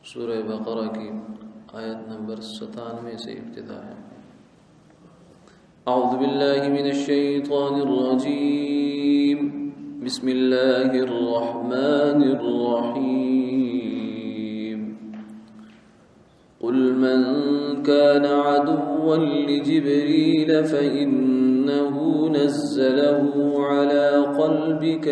سورہ بقرہ کی آیت نمبر 97 سے ابتدا ہے۔ اعوذ باللہ من الشیطان الرجیم، بسم اللہ الرحمن الرحیم۔ قل من كان عدوا لجبريل فإنه نزله على قلبك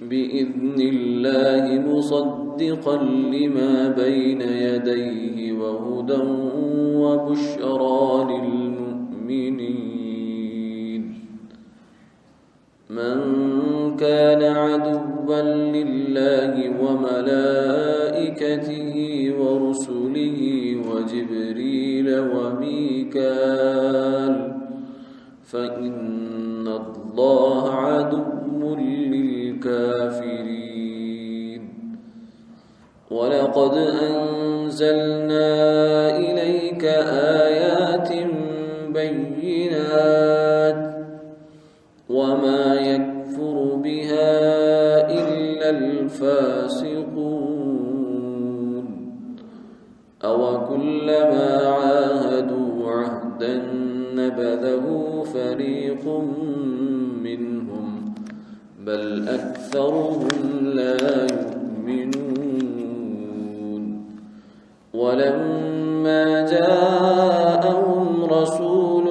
بإذن الله مصدقا لما بين يديه وهدى وبشرى للمؤمنين۔ من كان عدوا لله وملائكته ورسله وجبريل وميكال فإن الله عدو للكافرين۔ ولقد أنزلنا إليك آيات بينات وما يكفر بها إلا الفاسقون، أوكلما عاهدوا عهدا نبذه فريق منهم بل أكثرهم لا يؤمنون۔ ولما جاءهم رسول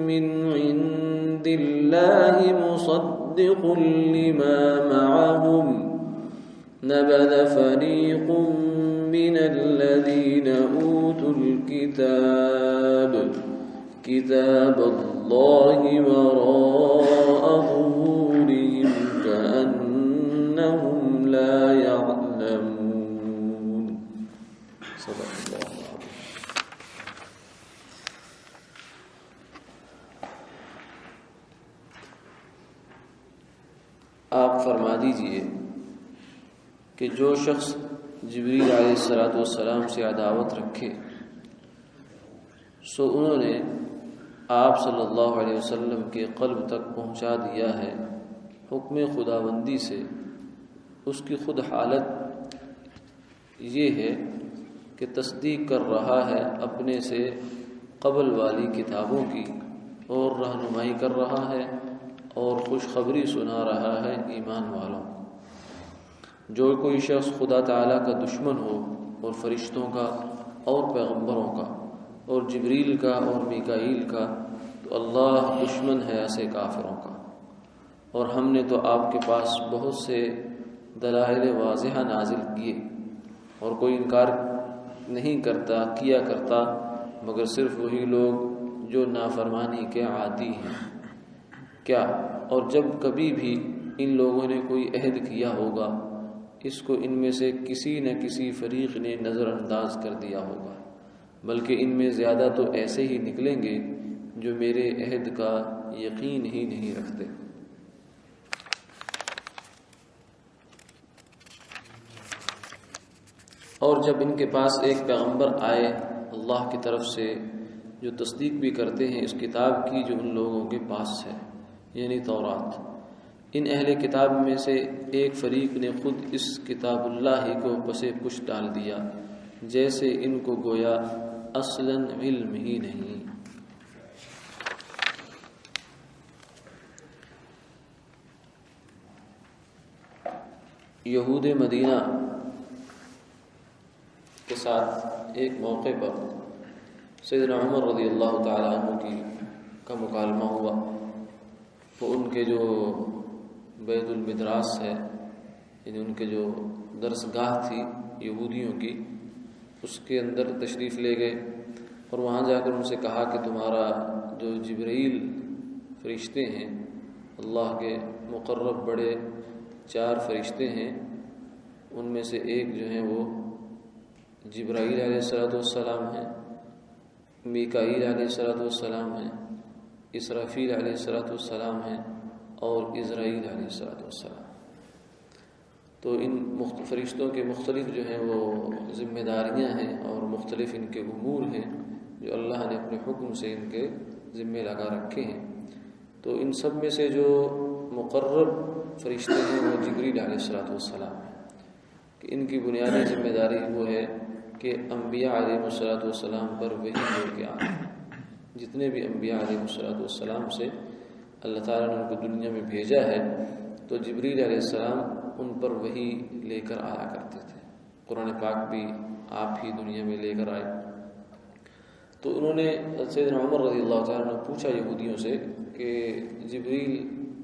من عند الله مصدق لما معهم نبذ فريق من الذين أوتوا الكتاب كتاب الله وراء ظهورهم كأنهم لا يعلمون۔ صدق الله العظيم۔ آپ فرما دیجئے کہ جو شخص جبریل علیہ السلام سے عداوت رکھے سو انہوں نے آپ صلی اللہ علیہ وسلم کے قلب تک پہنچا دیا ہے حکم خداوندی سے۔ اس کی خود حالت یہ ہے کہ تصدیق کر رہا ہے اپنے سے قبل والی کتابوں کی، اور رہنمائی کر رہا ہے اور خوشخبری سنا رہا ہے ایمان والوں کو۔ جو کوئی شخص خدا تعالیٰ کا دشمن ہو، اور فرشتوں کا اور پیغمبروں کا اور جبریل کا اور میکائیل کا، تو اللہ دشمن ہے ایسے کافروں کا۔ اور ہم نے تو آپ کے پاس بہت سے دلائل واضحہ نازل کیے، اور کوئی انکار نہیں کیا کرتا مگر صرف وہی لوگ جو نافرمانی کے عادی ہیں۔ کیا اور جب کبھی بھی ان لوگوں نے کوئی عہد کیا ہوگا، اس کو ان میں سے کسی نہ کسی فریق نے نظر انداز کر دیا ہوگا، بلکہ ان میں زیادہ تو ایسے ہی نکلیں گے جو میرے عہد کا یقین ہی نہیں رکھتے۔ اور جب ان کے پاس ایک پیغمبر آئے اللہ کی طرف سے جو تصدیق بھی کرتے ہیں اس کتاب کی جو ان لوگوں کے پاس ہے، یعنی تورات، ان اہل کتاب میں سے ایک فریق نے خود اس کتاب اللہ ہی کو پسے پش ڈال دیا، جیسے ان کو گویا اصلاً علم ہی نہیں۔ یہود مدینہ کے ساتھ ایک موقع پر سیدنا عمر رضی اللہ تعالیٰ عنہ کا مکالمہ ہوا۔ وہ ان کے جو بیت المدراس ہے، یعنی ان کے جو درس گاہ تھی یہودیوں کی، اس کے اندر تشریف لے گئے، اور وہاں جا کر ان سے کہا کہ تمہارا جو جبرائیل فرشتے ہیں، اللہ کے مقرب بڑے 4 فرشتے ہیں، ان میں سے ایک جو ہیں وہ جبرائیل علیہ السلام ہیں، میکائیل علیہ السلام ہیں، اسرافیل علیہ السلام ہیں، اور اسرائیل علیہ السلام۔ تو ان فرشتوں کے مختلف جو ہیں وہ ذمہ داریاں ہیں اور مختلف ان کے امور ہیں جو اللہ نے اپنے حکم سے ان کے ذمے لگا رکھے ہیں۔ تو ان سب میں سے جو مقرب فرشتے ہیں وہ جبریل علیہ السلام ہیں، کہ ان کی بنیادی ذمہ داری وہ ہے کہ انبیاء علیہ السلام پر وحی لے کے آنا۔ جتنے بھی انبیاء علیہ السلام سے اللہ تعالیٰ نے ان کو دنیا میں بھیجا ہے، تو جبریل علیہ السلام ان پر وحی لے کر آیا کرتے تھے۔ قرآن پاک بھی آپ ہی دنیا میں لے کر آئے۔ تو انہوں نے سیدنا عمر رضی اللہ تعالیٰ نے پوچھا یہودیوں سے کہ جبریل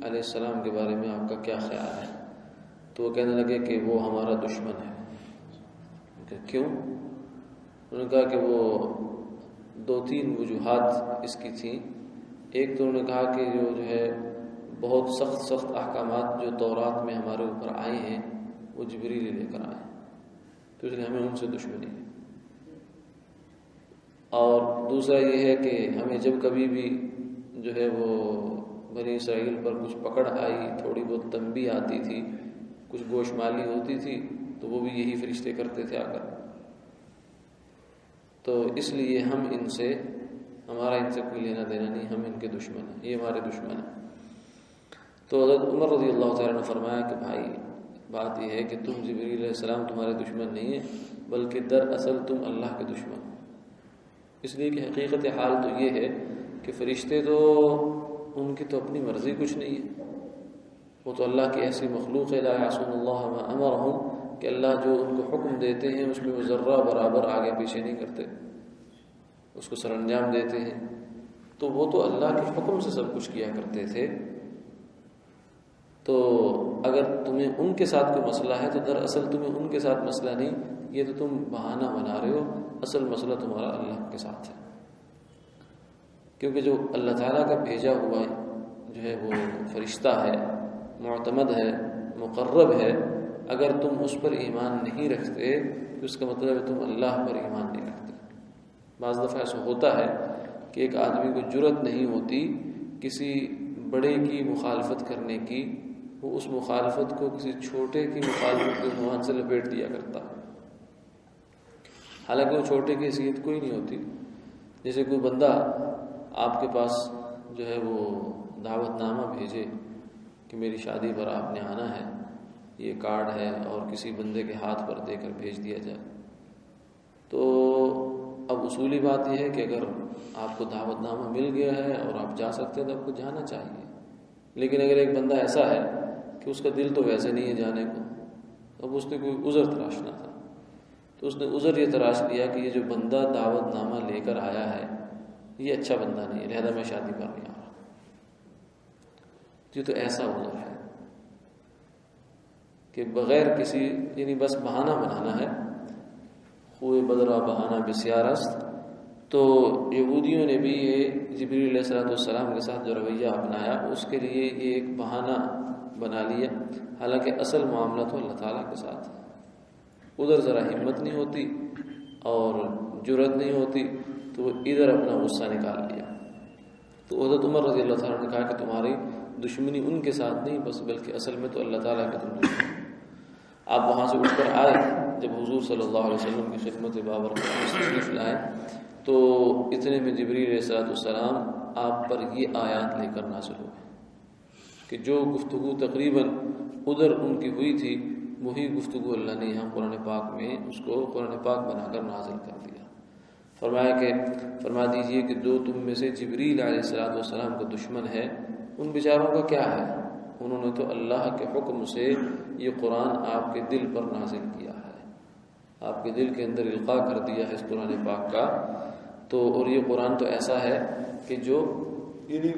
علیہ السلام کے بارے میں آپ کا کیا خیال ہے؟ تو وہ کہنے لگے کہ وہ ہمارا دشمن ہے۔ کیوں؟ انہوں نے کہا کہ وہ 2-3 وجوہات اس کی تھیں۔ ایک تو انہوں نے کہا کہ جو ہے بہت سخت احکامات جو تورات میں ہمارے اوپر آئے ہیں وہ جبریل لے کر آئے، تو اس لیے ہمیں ان سے دشمنی ہے۔ اور دوسرا یہ ہے کہ ہمیں جب کبھی بھی جو ہے وہ بنی اسرائیل پر کچھ پکڑ آئی، تھوڑی بہت تنبیہ آتی تھی، کچھ گوشمالی ہوتی تھی، تو وہ بھی یہی فرشتے کرتے تھے آ کر۔ تو اس لیے ہمارا ان سے کوئی لینا دینا نہیں، ہم ان کے دشمن ہیں، یہ ہمارے دشمن ہیں۔ تو حضرت عمر رضی اللہ تعالیٰ نے فرمایا کہ بھائی بات یہ ہے کہ تم جبریل علیہ السلام تمہارے دشمن نہیں ہیں، بلکہ دراصل تم اللہ کے دشمن ہو۔ اس لیے کہ حقیقت حال تو یہ ہے کہ فرشتے تو ان کی تو اپنی مرضی کچھ نہیں ہے، وہ تو اللہ کی ایسی مخلوق ہے، لا یعصون اللہ ما امرہم، کہ اللہ جو ان کو حکم دیتے ہیں اس میں وہ ذرہ برابر آگے پیچھے نہیں کرتے، اس کو سر انجام دیتے ہیں۔ تو وہ تو اللہ کے حکم سے سب کچھ کیا کرتے تھے۔ تو اگر تمہیں ان کے ساتھ کوئی مسئلہ ہے تو دراصل تمہیں ان کے ساتھ مسئلہ نہیں، یہ تو تم بہانہ بنا رہے ہو، اصل مسئلہ تمہارا اللہ کے ساتھ ہے۔ کیونکہ جو اللہ تعالیٰ کا بھیجا ہوا جو ہے وہ فرشتہ ہے، معتمد ہے، مقرب ہے، اگر تم اس پر ایمان نہیں رکھتے تو اس کا مطلب ہے تم اللہ پر ایمان نہیں رکھتے۔ بعض دفعہ ایسا ہوتا ہے کہ ایک آدمی کو جرأت نہیں ہوتی کسی بڑے کی مخالفت کرنے کی، وہ اس مخالفت کو کسی چھوٹے کی مخالفت کے عنوان سے لپیٹ دیا کرتا ہے، حالانکہ وہ چھوٹے کی حیثیت کوئی نہیں ہوتی۔ جیسے کوئی بندہ آپ کے پاس جو ہے وہ دعوت نامہ بھیجے کہ میری شادی پر آپ نے آنا ہے، یہ کارڈ ہے، اور کسی بندے کے ہاتھ پر دے کر بھیج دیا جائے، تو اب اصولی بات یہ ہے کہ اگر آپ کو دعوت نامہ مل گیا ہے اور آپ جا سکتے ہیں تو آپ کو جانا چاہیے۔ لیکن اگر ایک بندہ ایسا ہے کہ اس کا دل تو ویسے نہیں ہے جانے کو، اب اس نے کوئی عذر تراشنا تھا، تو اس نے عذر یہ تراش لیا کہ یہ جو بندہ دعوت نامہ لے کر آیا ہے یہ اچھا بندہ نہیں ہے، لہذا میں شادی پر نہیں آ رہا۔ یہ تو ایسا عذر ہے کہ بغیر کسی، یعنی بس بہانہ بنانا ہے، خوئے بدرا بہانہ بسیار است۔ تو یہودیوں نے بھی یہ جبریل علیہ السلام کے ساتھ جو رویہ اپنایا اس کے لیے یہ ایک بہانہ بنا لیا، حالانکہ اصل معاملہ تو اللہ تعالیٰ کے ساتھ ہے۔ ادھر ذرا ہمت نہیں ہوتی اور جرأت نہیں ہوتی تو وہ ادھر اپنا غصہ نکال لیا۔ تو حضرت عمر رضی اللہ تعالیٰ نے کہا کہ تمہاری دشمنی ان کے ساتھ نہیں بس، بلکہ اصل میں تو اللہ تعالیٰ کے تم دشمن۔ آپ وہاں سے اٹھ کر آئے، جب حضور صلی اللہ علیہ وسلم کی خدمت بابرکت تشریف لائے تو اتنے میں جبریل علیہ السلام آپ پر یہ آیات لے کر نازل ہوئے کہ جو گفتگو تقریباً ادھر ان کی ہوئی تھی وہی گفتگو اللہ نے یہاں قرآن پاک میں اس کو قرآن پاک بنا کر نازل کر دیا۔ فرما دیجئے کہ جو تم میں سے جبریل علیہ السلام کا دشمن ہے ان بیچاروں کا کیا ہے، انہوں نے تو اللہ کے حکم سے یہ قرآن آپ کے دل پر نازل کیا ہے، آپ کے دل کے اندر القاء کر دیا ہے اس قرآن پاک کا۔ تو اور یہ قرآن تو ایسا ہے کہ جو یعنی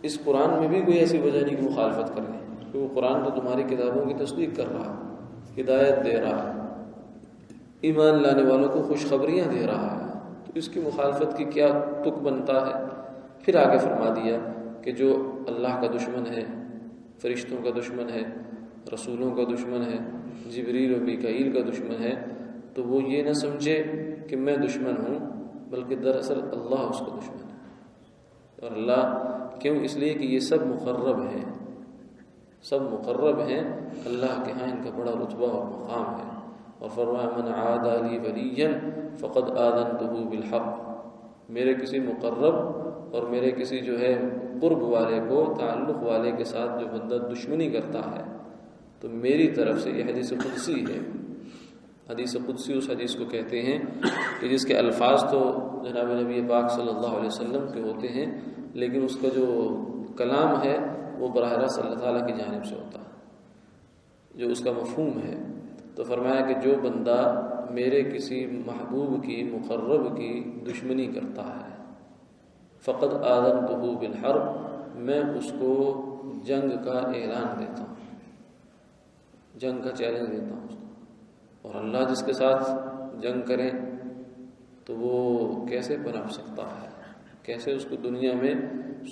اس قرآن میں بھی کوئی ایسی وجہ نہیں کہ مخالفت کرے، کہ وہ قرآن تو تمہاری کتابوں کی تصدیق کر رہا ہے، ہدایت دے رہا ہے، ایمان لانے والوں کو خوشخبریاں دے رہا ہے، تو اس کی مخالفت کی کیا تک بنتا ہے۔ پھر آگے فرما دیا کہ جو اللہ کا دشمن ہے، فرشتوں کا دشمن ہے، رسولوں کا دشمن ہے، جبریل و میکائیل کا دشمن ہے، تو وہ یہ نہ سمجھے کہ میں دشمن ہوں، بلکہ دراصل اللہ اس کا دشمن ہے۔ اور اللہ کیوں؟ اس لیے کہ یہ سب مقرب ہیں، سب مقرب ہیں، اللہ کے ہاں ان کا بڑا رتبہ اور مقام ہے۔ اور فرمایا من عادى لي وليا فقد آذنته بالحق، میرے کسی مقرب اور میرے کسی جو ہے قرب والے کو، تعلق والے کے ساتھ جو بندہ دشمنی کرتا ہے تو میری طرف سے، یہ حدیث قدسی ہے، حدیث قدسی اس حدیث کو کہتے ہیں کہ جس کے الفاظ تو جناب نبی پاک صلی اللہ علیہ وسلم کے ہوتے ہیں، لیکن اس کا جو کلام ہے وہ براہ راست اللہ تعالیٰ کی جانب سے ہوتا ہے، جو اس کا مفہوم ہے۔ تو فرمایا کہ جو بندہ میرے کسی محبوب کی، مقرب کی دشمنی کرتا ہے، فقد آذنتہ بالحرب، میں اس کو جنگ کا اعلان دیتا ہوں، جنگ کا چیلنج دیتا ہوں اس کو۔ اور اللہ جس کے ساتھ جنگ کرے تو وہ کیسے پنپ سکتا ہے، کیسے اس کو دنیا میں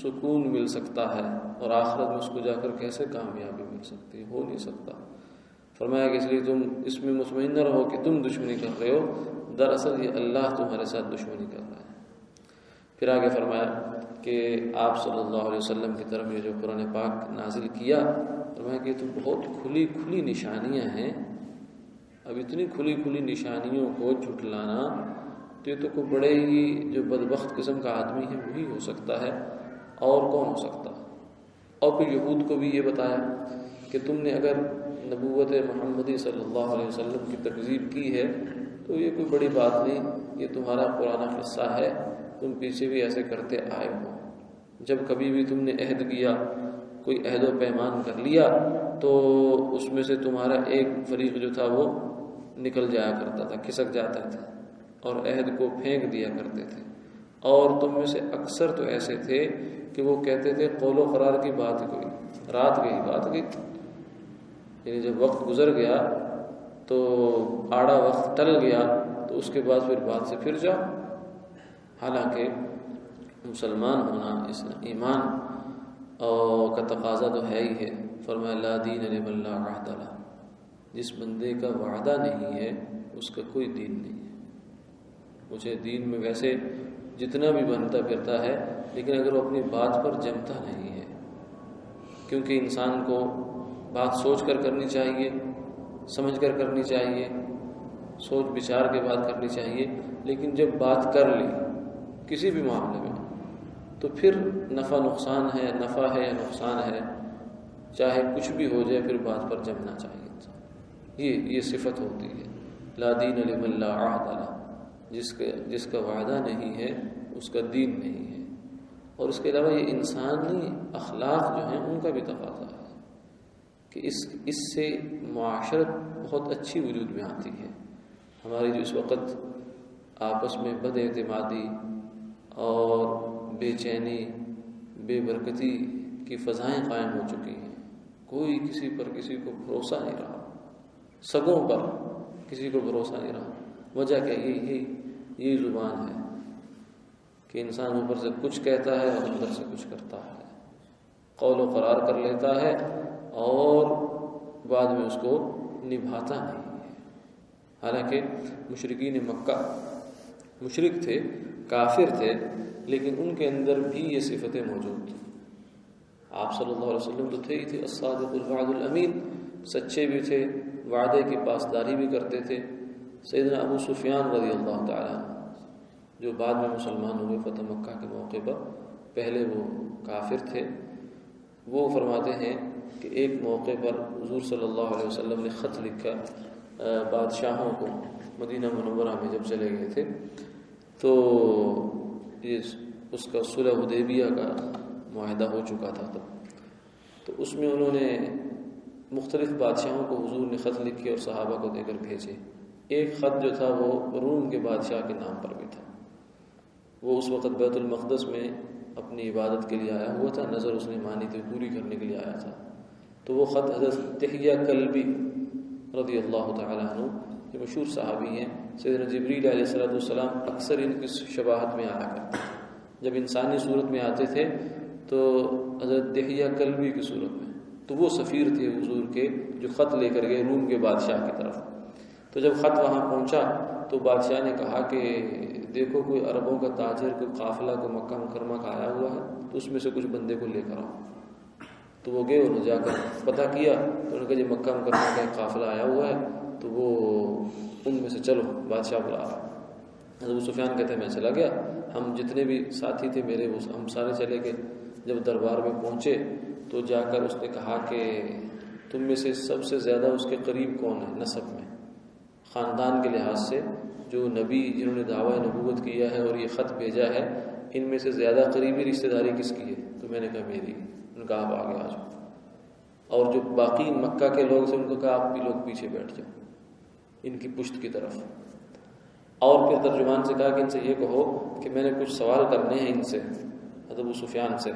سکون مل سکتا ہے اور آخرت میں اس کو جا کر کیسے کامیابی مل سکتی ہے، ہو نہیں سکتا۔ فرمایا کہ اس لیے تم اس میں مطمئن نہ رہو کہ تم دشمنی کر رہے ہو، دراصل یہ اللہ تمہارے ساتھ دشمنی کر رہا ہے۔ پھر آگے فرمایا کہ آپ صلی اللہ علیہ وسلم کی طرف یہ جو قرآن پاک نازل کیا، فرمایا کہ یہ تو بہت کھلی کھلی نشانیاں ہیں، اب اتنی کھلی کھلی نشانیوں کو جھٹلانا تو یہ تو کوئی بڑے ہی جو بدبخت قسم کا آدمی ہے وہی ہو سکتا ہے، اور کون ہو سکتا۔ اور پھر یہود کو بھی یہ بتایا کہ تم نے اگر نبوت محمدی صلی اللہ علیہ وسلم کی تکذیب کی ہے تو یہ کوئی بڑی بات نہیں، یہ تمہارا پرانا قصہ ہے، تم پیچھے بھی ایسے کرتے آئے ہو، جب کبھی بھی تم نے عہد کیا، کوئی عہد و پیمان کر لیا تو اس میں سے تمہارا ایک فریق جو تھا وہ نکل جایا کرتا تھا، کھسک جاتا تھا اور عہد کو پھینک دیا کرتے تھے، اور تم میں سے اکثر تو ایسے تھے کہ وہ کہتے تھے قول و قرار کی بات کوئی، رات گئی بات گئی، یعنی جب وقت گزر گیا تو آڑا وقت ٹل گیا تو اس کے بعد پھر بات سے پھر جاؤ۔ حالانکہ مسلمان ہونا، اس ایمان کا تقاضا تو ہے ہی ہے۔ فرمایا لا دین لمن لا عہد لہ، جس بندے کا وعدہ نہیں ہے اس کا کوئی دین نہیں ہے۔ مجھے دین میں ویسے جتنا بھی بنتا پھرتا ہے، لیکن اگر وہ اپنی بات پر جمتا نہیں ہے، کیونکہ انسان کو بات سوچ کر کرنی چاہیے، سمجھ کر کرنی چاہیے، سوچ بچار کے بعد کرنی چاہیے، لیکن جب بات کر لی کسی بھی معاملے میں تو پھر نفع نقصان ہے، نفع ہے یا نقصان ہے، چاہے کچھ بھی ہو جائے، پھر بات پر جمنا چاہیے۔ یہ صفت ہوتی ہے لا دین لمن لا عہد لہ، جس کا وعدہ نہیں ہے اس کا دین نہیں ہے۔ اور اس کے علاوہ یہ انسانی اخلاق جو ہیں ان کا بھی تقاضا ہے کہ اس سے معاشرت بہت اچھی وجود میں آتی ہے۔ ہماری جو اس وقت آپس میں بد اعتمادی اور بے چینی، بے برکتی کی فضائیں قائم ہو چکی ہیں، کوئی کسی پر کسی کو بھروسہ نہیں رہا، سگوں پر کسی کو بھروسہ نہیں رہا۔ وجہ کیا؟ یہی زبان ہے کہ انسان اوپر سے کچھ کہتا ہے اور اندر سے کچھ کرتا ہے، قول و قرار کر لیتا ہے اور بعد میں اس کو نبھاتا نہیں ہے۔ حالانکہ مشرکین مکہ مشرک تھے، کافر تھے، لیکن ان کے اندر بھی یہ صفتیں موجود تھیں۔ آپ صلی اللہ علیہ وسلم تو تھے ہی تھے الصادق الوعد الامین، سچے بھی تھے، وعدے کی پاسداری بھی کرتے تھے۔ سیدنا ابو سفیان رضی اللہ تعالیٰ عنہ جو بعد میں مسلمان ہوئے فتح مکہ کے موقع پر، پہلے وہ کافر تھے، وہ فرماتے ہیں کہ ایک موقع پر حضور صلی اللہ علیہ وسلم نے خط لکھا بادشاہوں کو، مدینہ منورہ میں جب چلے گئے تھے تو اس کا صلح حدیبیہ کا معاہدہ ہو چکا تھا تو اس میں انہوں نے مختلف بادشاہوں کو حضور نے خط لکھے اور صحابہ کو دے کر بھیجے۔ ایک خط جو تھا وہ روم کے بادشاہ کے نام پر بھی تھا، وہ اس وقت بیت المقدس میں اپنی عبادت کے لیے آیا ہوا تھا، نظر اس نے مانی تھی، پوری کرنے کے لیے آیا تھا۔ تو وہ خط حضرت دحیہ کلبی رضی اللہ تعالیٰ عنہ جو مشہور صحابی ہیں، سیدنا جبریل علیہ السلام اکثر ان کی شباہت میں آیا کرتے تھے، جب انسانی صورت میں آتے تھے تو حضرت دحیہ کلبی کی صورت میں، تو وہ سفیر تھے حضور کے جو خط لے کر گئے روم کے بادشاہ کی طرف۔ تو جب خط وہاں پہنچا تو بادشاہ نے کہا کہ دیکھو کوئی عربوں کا تاجر، کوئی قافلہ کو مکہ مکرمہ کا آیا ہوا ہے، تو اس میں سے کچھ بندے کو لے کر آؤ۔ تو وہ گئے، انہوں نے جا کر پتہ کیا تو انہوں نے کہا جی مکہ مکرمہ کا ایک قافلہ آیا ہوا ہے، تو وہ ان میں سے چلو، بادشاہ بلا رہا۔ حضرت سفیان کہتے ہیں میں چلا گیا، ہم جتنے بھی ساتھی تھے میرے وہ ہم سارے چلے گئے. جب دربار میں پہنچے تو جا کر اس نے کہا کہ تم میں سے سب سے زیادہ اس کے قریب کون ہے نسب میں، خاندان کے لحاظ سے، جو نبی جنہوں نے دعویٰ نبوت کیا ہے اور یہ خط بھیجا ہے، ان میں سے زیادہ قریبی رشتہ داری کس کی ہے؟ تو میں نے کہا میری. ان کا آپ آگے آ جاؤ. اور جو باقی مکہ کے لوگ تھے ان کو کہا آپ بھی لوگ پیچھے بیٹھ جاؤ ان کی پشت کی طرف. اور پھر ترجمان سے کہا کہ ان سے یہ کہو کہ میں نے کچھ سوال کرنے ہیں ان سے، ابو سفیان سے.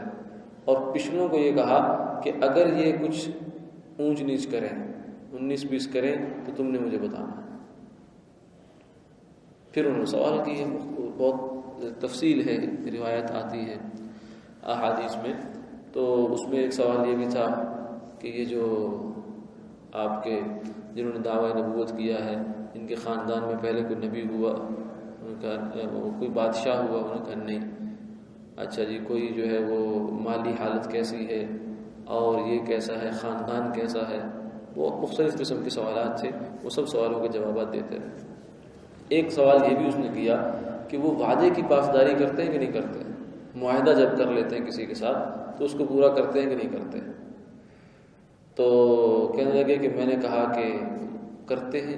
اور پچھلوں کو یہ کہا کہ اگر یہ کچھ اونچ نیچ کریں، 19-20 کریں تو تم نے مجھے بتانا. پھر انہوں نے سوال کیے، بہت تفصیل ہے، روایت آتی ہے احادیث میں. تو اس میں ایک سوال یہ بھی تھا کہ یہ جو آپ کے جنہوں نے دعویٰ نبوت کیا ہے ان کے خاندان میں پہلے کوئی نبی ہوا؟ کوئی بادشاہ ہوا؟ انہوں نے کہا نہیں. اچھا جی، کوئی جو ہے وہ مالی حالت کیسی ہے اور یہ کیسا ہے، خاندان کیسا ہے؟ بہت مختلف قسم کے سوالات تھے. وہ سب سوالوں کے جوابات دیتے رہے. ایک سوال یہ بھی اس نے کیا کہ وہ وعدے کی پاسداری کرتے ہیں کہ نہیں کرتے؟ معاہدہ جب کر لیتے ہیں کسی کے ساتھ تو اس کو پورا کرتے ہیں کہ نہیں کرتے؟ تو کہنے لگے کہ میں نے کہا کہ کرتے ہیں،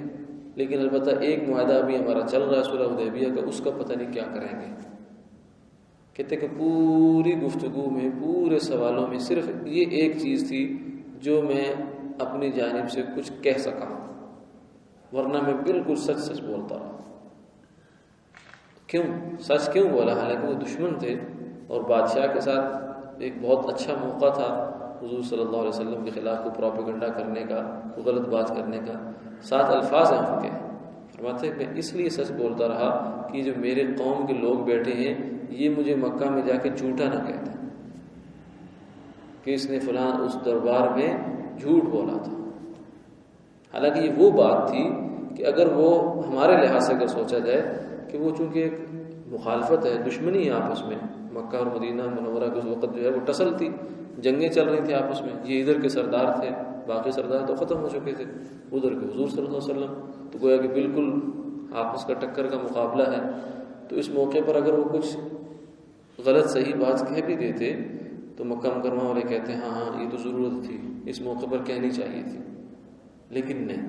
لیکن البتہ ایک معاہدہ ابھی ہمارا چل رہا ہے صلح حدیبیہ کا، اس کا پتہ نہیں کیا کریں گے. کہتے کہ پوری گفتگو میں، پورے سوالوں میں صرف یہ ایک چیز تھی جو میں اپنی جانب سے کچھ کہہ سکا، ورنہ میں بالکل سچ سچ بولتا رہا. کیوں سچ کیوں بولا؟ حالانکہ وہ دشمن تھے اور بادشاہ کے ساتھ ایک بہت اچھا موقع تھا حضور صلی اللہ علیہ وسلم کے خلاف کو پروپیگنڈا کرنے کا، کو غلط بات کرنے کا. 7 الفاظ ہیں ان کے. فرماتے ہیں میں اس لیے سچ بولتا رہا کہ جو میرے قوم کے لوگ بیٹھے ہیں یہ مجھے مکہ میں جا کے جھوٹا نہ کہتے کہ اس نے فلاں اس دربار میں جھوٹ بولا تھا. حالانکہ یہ وہ بات تھی کہ اگر وہ ہمارے لحاظ سے اگر سوچا جائے کہ وہ چونکہ ایک مخالفت ہے، دشمنی ہے آپس میں، مکہ اور مدینہ منورہ کے اس وقت جو ہے وہ ٹسل تھی، جنگیں چل رہی تھیں آپس میں. یہ ادھر کے سردار تھے، باقی سردار تو ختم ہو چکے تھے، ادھر کے حضور صلی اللہ علیہ وسلم، تو گویا کہ بالکل آپس کا ٹکر کا مقابلہ ہے. تو اس موقع پر اگر وہ کچھ غلط صحیح بات کہہ بھی دیتے تو مکہ مکرمہ والے کہتے ہیں ہاں یہ تو ضرورت تھی، اس موقع پر کہنی چاہیے تھی. لیکن نہیں،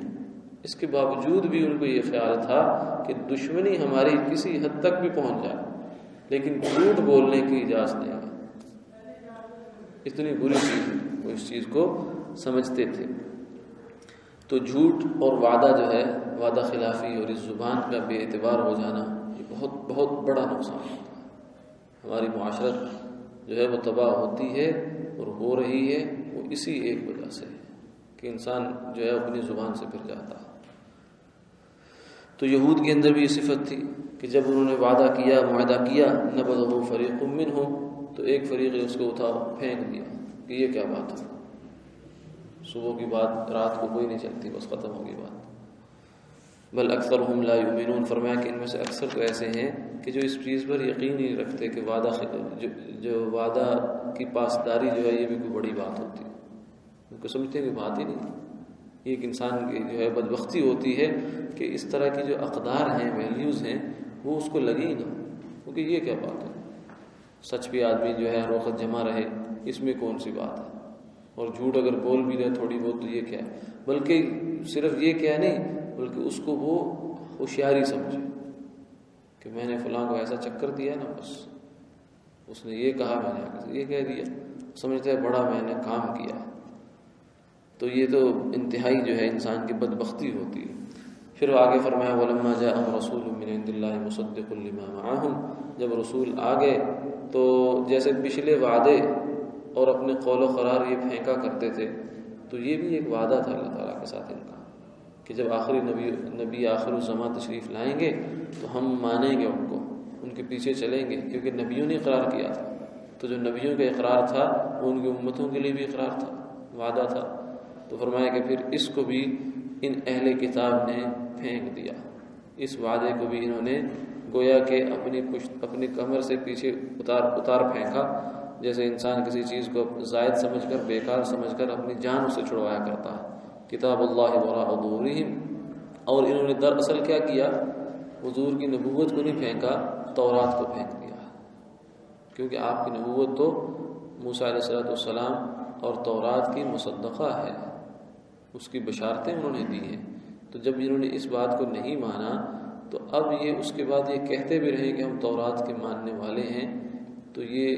اس کے باوجود بھی ان کو یہ خیال تھا کہ دشمنی ہماری کسی حد تک بھی پہنچ جائے لیکن جھوٹ بولنے کی اجازت نہیں ہے. اتنی بری چیز وہ اس چیز کو سمجھتے تھے. تو جھوٹ اور وعدہ جو ہے، وعدہ خلافی اور اس زبان کا بے اعتبار ہو جانا، یہ بہت بہت بڑا نقصان ہوتا ہے. ہماری معاشرت جو ہے وہ تباہ ہوتی ہے اور ہو رہی ہے وہ اسی ایک وجہ سے کہ انسان جو ہے اپنی زبان سے پھر جاتا ہے. تو یہود کے اندر بھی یہ صفت تھی کہ جب انہوں نے وعدہ کیا، معاہدہ کیا، نبذہ فریق منہم، تو ایک فریق نے اس کو اٹھا پھینک دیا کہ یہ کیا بات ہے، صبح کی بات رات کو کوئی نہیں چلتی، بس ختم ہوگی بات. بل اکثرهم لا یؤمنون، فرمایا کہ ان میں سے اکثر تو ایسے ہیں کہ جو اس چیز پر یقین ہی نہیں رکھتے کہ وعدہ جو وعدہ کی پاسداری جو ہے یہ بھی کوئی بڑی بات ہوتی ہے. ان کو سمجھتے ہیں کہ بات ہی نہیں. ایک انسان کی جو ہے بدبختی ہوتی ہے کہ اس طرح کی جو اقدار ہیں، ویلیوز ہیں، وہ اس کو لگی نہ، کیونکہ یہ کیا بات ہے، سچ بھی آدمی جو ہے ہر وقت جمع رہے، اس میں کون سی بات ہے، اور جھوٹ اگر بول بھی رہے تھوڑی بہت تو یہ کیا ہے. بلکہ صرف یہ کیا نہیں، بلکہ اس کو وہ ہوشیاری سمجھے کہ میں نے فلاں کو ایسا چکر دیا نا، بس اس نے یہ کہا میں نے یہ کہہ دیا، سمجھتے ہیں بڑا میں نے کام کیا. تو یہ تو انتہائی جو ہے انسان کی بدبختی ہوتی ہے. پھر آگے فرمایا وَلَمَّا جَاءَهُمْ رَسُولٌ مِّنْ عِندِ اللَّهِ مُصَدِّقٌ لِّمَا مَعَهُمْ، جب رسول آ گئے تو جیسے پچھلے وعدے اور اپنے قول و قرار یہ پھینکا کرتے تھے، تو یہ بھی ایک وعدہ تھا اللہ تعالیٰ کے ساتھ ان کا کہ جب آخری نبی آخر الزمان تشریف لائیں گے تو ہم مانیں گے ان کو، ان کے پیچھے چلیں گے، کیونکہ نبیوں نے اقرار کیا تھا. تو جو نبیوں کا اقرار تھا وہ ان کی امتوں کے لیے بھی اقرار تھا، وعدہ تھا. تو فرمایا کہ پھر اس کو بھی ان اہل کتاب نے پھینک دیا، اس وعدے کو بھی انہوں نے گویا کہ اپنی کمر سے پیچھے اتار پھینکا، جیسے انسان کسی چیز کو زائد سمجھ کر، بیکار سمجھ کر اپنی جان اسے چھڑوایا کرتا ہے. کتاب اللہ وراء ظہورہم، اور انہوں نے دراصل کیا کیا، حضور کی نبوت کو نہیں پھینکا، تورات کو پھینک دیا. کیونکہ آپ کی نبوت تو موسیٰ علیہ السلام اور تورات کی مصدقہ ہے، اس کی بشارتیں انہوں نے دی ہیں۔ تو جب انہوں نے اس بات کو نہیں مانا تو اب یہ اس کے بعد یہ کہتے بھی رہے کہ ہم تورات کے ماننے والے ہیں، تو یہ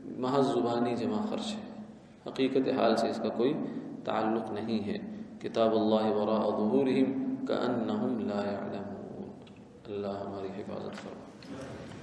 محض زبانی جمع خرچ ہے، حقیقت حال سے اس کا کوئی تعلق نہیں ہے۔ کتاب اللہ وراء ظہورہم کأنہم لا یعلمون۔ اللہ ہماری حفاظت فرمائے۔